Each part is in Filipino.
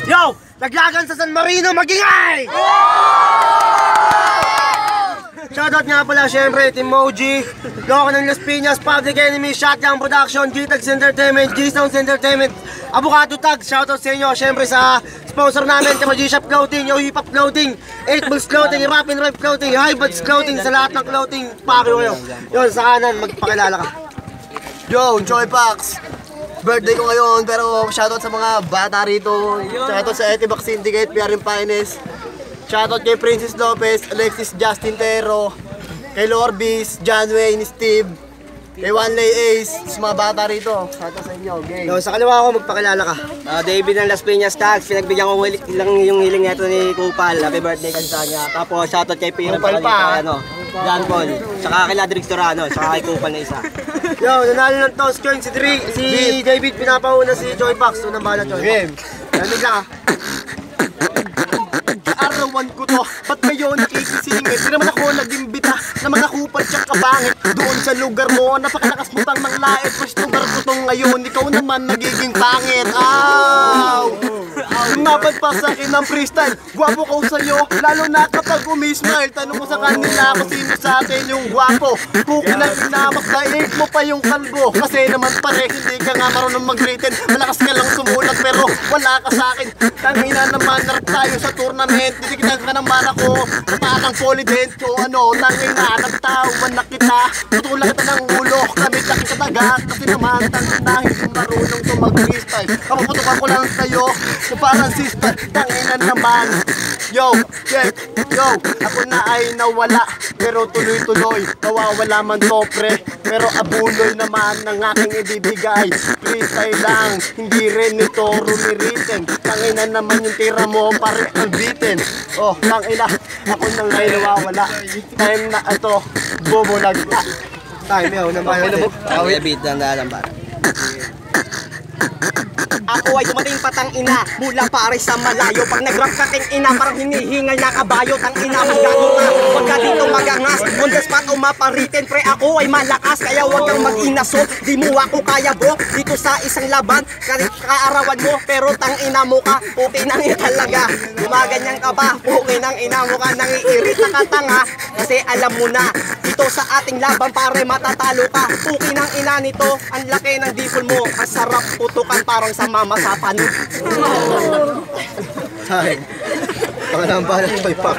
Yo! Naglagan sa San Marino, magingay! Shoutout nga pala syempre, Team Moji, Loco ng Las Piñas, Public Enemy, Shotgun Production, G-Tags Entertainment, G-Sounds Entertainment, Avocado Tags. Shoutout sa inyo syempre sa sponsor namin, kama G-Shop Clothing, Yo Hip Hop Clothing, 8 Bulls Clothing, Rap and Rap Clothing, High Buds Clothing, sa lahat ng clothing, pakyo kayo. Yun, sa kanan, magpakilala ka. Yo, Joy Pax! Birthday ko ngayon, pero shoutout sa mga bata rito. Shoutout sa Etibac Syndicate, PRM Finest. Shoutout kay Princess Lopez, Alexis Justin Tero, kay Lorbis, John Wayne, Steve, kay Wanley Ace, sa mga bata rito. Shoutout sa inyo, gang. Yo, sa kaliwa ko, magpakilala ka. David ng Las Piñas Tags, pinagbigyan ko lang yung hiling nito ni Kupal. Happy birthday kasi sa kanya. Tapos shoutout kay Piro Kupal pa. John Paul, tsaka kay Ladrix Torano, tsaka kay Kupal na isa. Yo, nanalo ng toss coin si David, pinapauna si Joy Pax. Unang bala, Joy Pax. Nanig ka. Arawan ko to, ba't ngayon nakikisingit? Di naman ako nag-imbita na mga kupal tsaka kabangit. Doon sa lugar mo, napakalakas mo pang manglait. Mas lugar ko to ngayon, ikaw naman nagiging pangit. Sumabad pa sa akin ng freestyle, gwapo ko sa'yo, lalo na kapag umi-smile. Tanong mo sa kanila kung sino sa atin yung gwapo. Kukin ang inamak, dahil mo pa yung kalbo. Kasi naman pare, hindi ka nga marunong mag-written. Malakas ka lang sumulat pero wala ka sa akin. Tangina naman, narap tayo sa tournament. Didikitan ka naman ako, matakang polydent ko. Tangina, nagtawan na kita. Tutulang kita ng ulo, kami ka kitataga. Kasi naman, tangina, hindi marunong to mag-freestyle. Kapaputukan ko lang sa'yo, kung parang sister, tangina naman. Yo, check, yo, ako na ay nawala, pero tuloy-tuloy, nawawala man to pre. Pero abuloy naman ng aking ibibigay. Freestyle lang, hindi rin ito rumiritin. Tangina naman yung tira mo, pare ang bitin. Oh, tangina, ako nang ay nawawala. Time na ito, bubulag na. Time, yo, naman. David ng Dalambar. Ako ay dumating patang ina mula pare sa malayo. Pag nag-rap ka king ina, parang hinihingal na kabayo. Tang ina, magano ka, huwag ka dito magangas. On the spot o maparitin, pre ako ay malakas. Kaya huwag kang mag-inaso, di mo ako kaya bro. Dito sa isang laban, kaarawan mo. Pero tang ina mo ka, okay nang talaga. Gumaganyan ka ba, okay nang ina mo ka. Nangiirit na katanga, kasi alam mo na dito sa ating laban pare matatalo ka. Okay nang ina nito, ang laki ng dipol mo. Ang sarap putukan parang sa mama sa pano. Time. Pangalang bala, Joy Pax.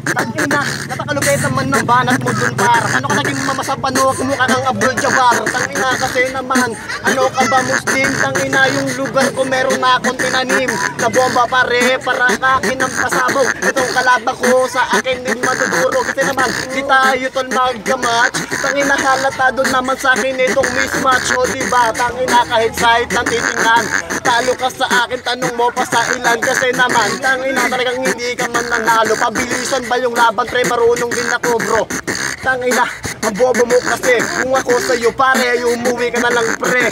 Tangina, napakalupit naman ng banat mo dun par. Ano ka naging mamasapano, kumukha kang Abdul Jabbar. Tangina kasi naman, ano ka ba Muslim? Tangina yung lugar ko meron na akong tinanim na bomba pare, para kakin ng pasabog. Itong kalaban ko sa akin din maduduro. Kasi naman, di tayo tol magkamatch. Tangina halata doon naman sa akin itong mismatch. O diba, tangina kahit side ng titingnan, talo ka sa akin, tanong mo pa sa ilan. Kasi naman, tangina talagang hindi ka man nanalo. Pabilisan ba yung laban pre, marunong din ako bro. Tangina, ang bobo mo kasi. Kung ako sa'yo pare, umuwi ka na lang pre.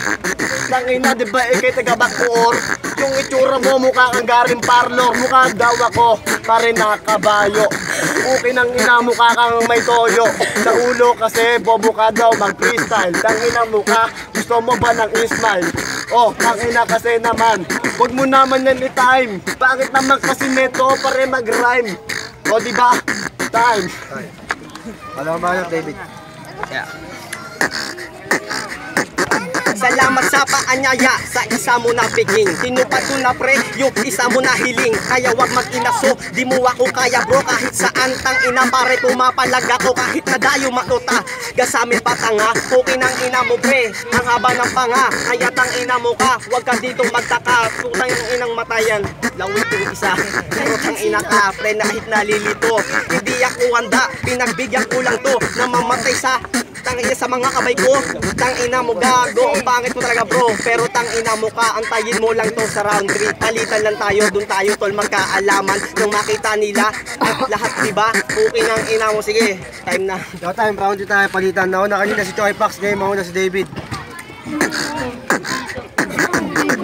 Tangina, diba ikay taga-Bacoor? Yung itsura mo mukha kang garing parlor. Mukha daw ako, pare nakabayo. Okay nang ina, mukha kang may toyo sa ulo kasi bobo ka daw mag-freestyle. Tangina mukha, gusto mo ba ng ismile? Oh, tangina kasi naman, huwag mo naman yan i-time. Bakit naman kasi neto pare mag-rhyme? O diba? Time. Pangalang bala, David. Yeah. Salamat sa paanyaya, sa isa mo na piging. Tinupad ko na pre, yung isa mo na hiling. Kaya wag mag-inaso, di mo ako kaya bro. Kahit saan tang ina pare, pumapalag ako. Kahit nadayo matuta, gasamin patanga. Okay nang ina mo pre, ang haba ng panga. Kaya tang ina mo ka, wag ka dito magtaka. Putang yung inang matayan, lawit yung isa. Pero tang ina ka, pre nahit nalilito. Hindi ako handa, pinagbigyan ko lang to na mamatay sa tangina sa mga kabay ko. Tangina mo gago, ang pangit mo talaga bro. Pero tangina mo ka, antayin mo lang to sa round 3. Palitan lang tayo, dun tayo tol magkaalaman. Nung makita nila, lahat diba? Okay nang ina mo, sige, time na. Yo, time, round 2 tayo, palitan. Nauna kanina si Joy Pax, ngayon mauna si David.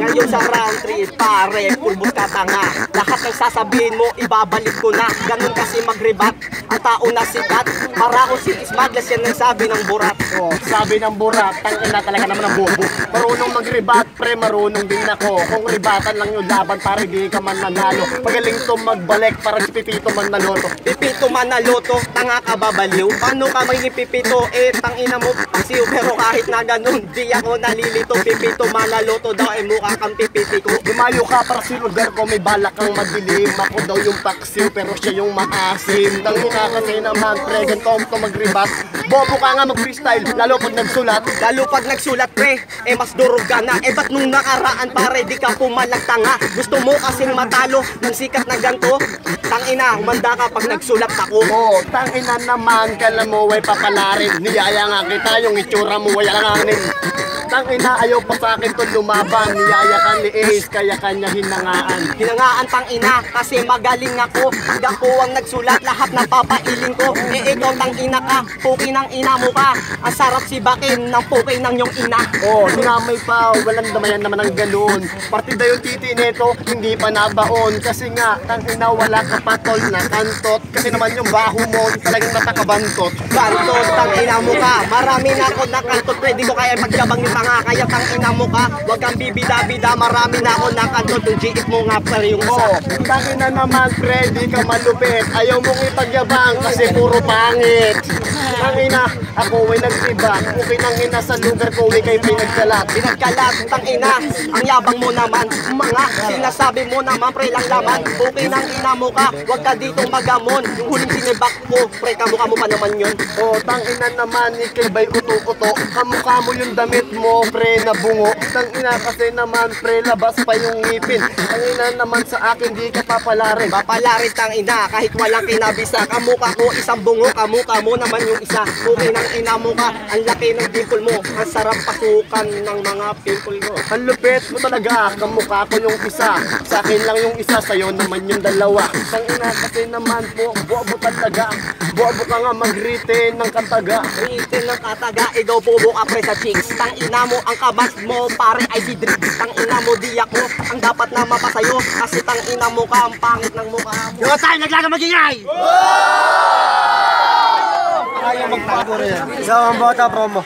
Ngayon sa round 3, pare, pulbos ka tanga. Lahat ng sasabihin mo, ibabalik ko na. Ganun kasi mag-rebat, ang tao na sikat. Para ako si Ismaglas, yan ang sabi ng burat. Oh, sabi ng burat, tangina talaga naman ang bobo. Marunong mag-rebat, pre, marunong din ako. Kung rebatan lang yung laban, para di ka man nanalo. Pagaling to magbalik, para si Pipito man naloto. Pipito man na loto, tanga ka babaliw. Paano ka may pipito? Tangina mo pasiw. Pero kahit na ganun, di ako nalilito. Pipito man na loto daw, mukha kang pipiti ko. Lumayo ka para si lugar ko, may balak kang madilim. Ako daw yung paksiw, pero siya yung maasim. Tangina kasi naman, pre, ganito to mag-rebat. Bobo ka nga mag-freestyle, lalo pag nagsulat. Lalo pag nagsulat pre, mas durog ka na. Ba't nung nakaraan pare, di ka pumalagtanga. Gusto mo kasing matalo ng sikat na ganto. Tangina, humanda ka pag nagsulat ako. Oo, tangina naman, kala mo ay papalarin. Niyaya nga kita, yung itsura mo ay alanganin. Tangina, ayaw pa sa akin to lumaban. Niyaya ka ni Ace, kaya kanya hinangaan. Hinangaan tangina, kasi magaling ako. Pag ako ang nagsulat, lahat napapailing ko. Ikaw tangina ka, puki ng ina mo ka. Ang sarap sibakin ng puki ng yung ina. Oo, dinamay pa, walang damayan naman ang ganun. Partida yung titi nito, hindi pa nabaon. Kasi nga, tangina, wala ka patol na kantot. Kasi naman yung baho mo, talagang natakabantot. Kantot, tangina mo ka. Marami na ako nakantot, pwede ko kaya magkabang ni tanga. Kaya tangina mo ka, wag kang bibida-bida. Marami na ako nakantot, yung GF mo nga pa yung isa. Oo, tangina naman, pre, di ka malupit. Ayaw mong ipagyabang kasi puro pangit. Tangina, ako ay nag-iba. Okay nang ina sa lugar ko, kay pinagkalat. Pinagkalat, tangina, ang yabang mo naman. Mga sinasabi mo naman, pre lang laman. Okay nang ina mo ka, wag ka dito magamon. Yung huling sinibak ko, pre, kamukha mo pa naman yun. Oo, tangina naman, ikay ba'y uto-uto. Kamukha mo yung damit mo, pre, na bungo. Tangina kasi naman, pre, labas pa yung ngipin. Tangina naman sa akin, di ka papalarin. Papalarin tangina, kahit walang kinabisa. Kamukha ko, isang bungo, kamukha mo naman yung isa. Okay nang ina mo ka, ang laki ng dimple mo. Ang sarap pasukan ng mga pimple mo. Ang lupit mo talaga, kamukha ko yung isa. Sa akin lang yung isa, sa'yo naman yung dalawa. Tangina kasi naman po, bobo talaga. Bobo ka nga mag-retain ng kataga. Ritin ng kataga, ikaw bobo ka pre sa chicks. Tangina mo, ang kabas mo, pare ay si Drix. Tangina mo, di ako, ang dapat na mapasayo. Kasi tangina mo ka, ang pangit ng mukha mo. Yung tayo naglaga magingay! Ayaw magpapuro yan. So, ang bota promo.